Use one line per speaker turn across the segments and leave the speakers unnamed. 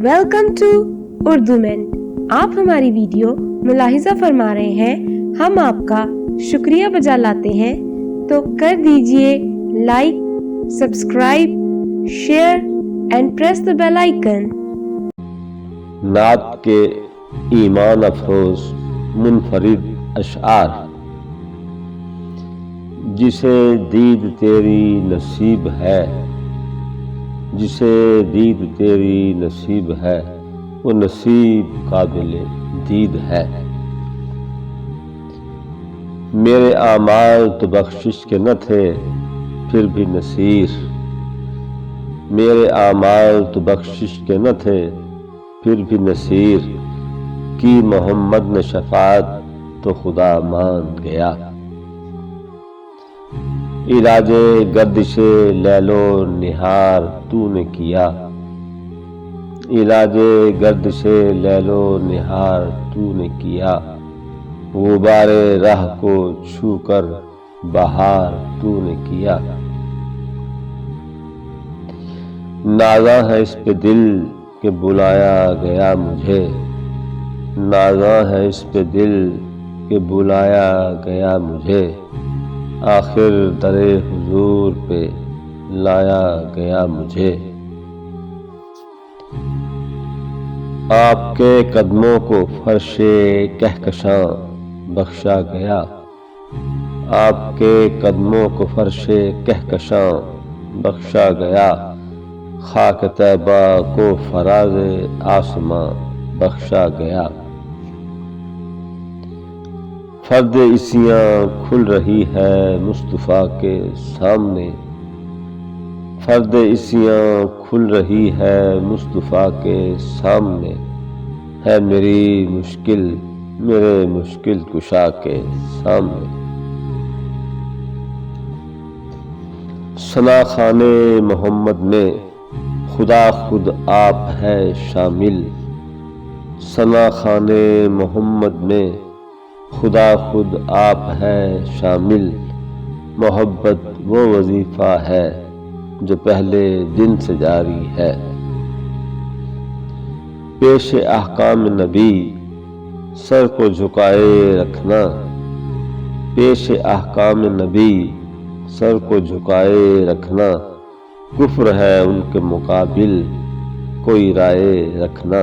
Welcome to Urdu مین۔ آپ ہماری video ملاحظہ فرما رہے ہیں، ہم آپ کا شکریہ بجا لاتے ہیں، تو کر دیجئے like, subscribe, share and press the bell icon.
نعت کے ایمان افروز منفرد اشعار۔ جسے دید تیری نصیب ہے، جسے دید تیری نصیب ہے، وہ نصیب قابل دید ہے۔ میرے اعمال تو بخشش کے نہ تھے، پھر بھی نصیر۔ میرے اعمال تو بخشش کے نہ تھے، پھر بھی نصیر۔ کی محمد نے شفاعت تو خدا مان گیا۔ علاج گردش لیل و نہار تو نے کیا، علاج گردش لیل و نہار تو نے کیا۔ غبار راہ کو چھو کر بہار تو نے کیا۔ نازاں ہے اس پہ دل کہ بلایا گیا مجھے، نازاں ہے اس پہ دل کہ بلایا گیا مجھے۔ آخر در حضور پہ لایا گیا مجھے۔ آپ کے قدموں کو فرش کہکشاں بخشا گیا، آپ کے قدموں کو فرش کہکشاں بخشا گیا۔ خاک طیبہ کو فراز آسماں بخشا گیا۔ فرد عصیاں کھل رہی ہے مصطفیٰ کے سامنے، فرد عصیاں کھل رہی ہے مصطفیٰ کے سامنے۔ ہے میری مشکل میرے مشکل کشا کے سامنے۔ ثنا خانے محمد میں خدا خود آپ ہے شامل، ثنا خانے محمد میں خدا خود آپ ہے شامل۔ محبت وہ وظیفہ ہے جو پہلے دن سے جاری ہے۔ پیش احکام نبی سر کو جھکائے رکھنا، پیش احکام نبی سر کو جھکائے رکھنا۔ کفر ہے ان کے مقابل کوئی رائے رکھنا۔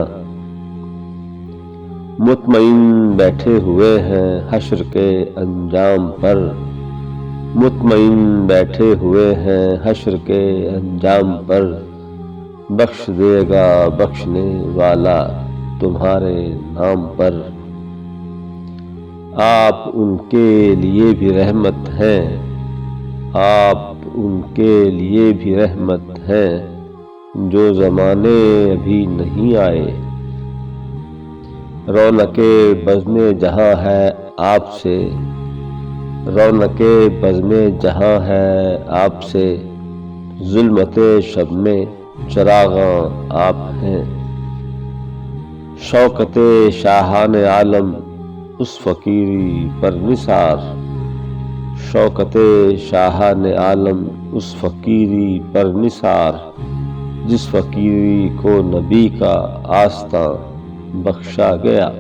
مطمئن بیٹھے ہوئے ہیں حشر کے انجام پر، مطمئن بیٹھے ہوئے ہیں حشر کے انجام پر۔ بخش دے گا بخشنے والا تمہارے نام پر۔ آپ ان کے لیے بھی رحمت ہیں، آپ ان کے لیے بھی رحمت ہیں، جو زمانے ابھی نہیں آئے۔ رونق بزم جہاں ہے آپ سے، رونق بزم جہاں ہے آپ سے۔ ظلمت شب میں چراغاں آپ ہیں۔ شوکت شاہان عالم اس فقیری پر نثار، شوکت شاہان عالم اس فقیری پر نثار۔ جس فقیری کو نبی کا آستاں بخشا گیا۔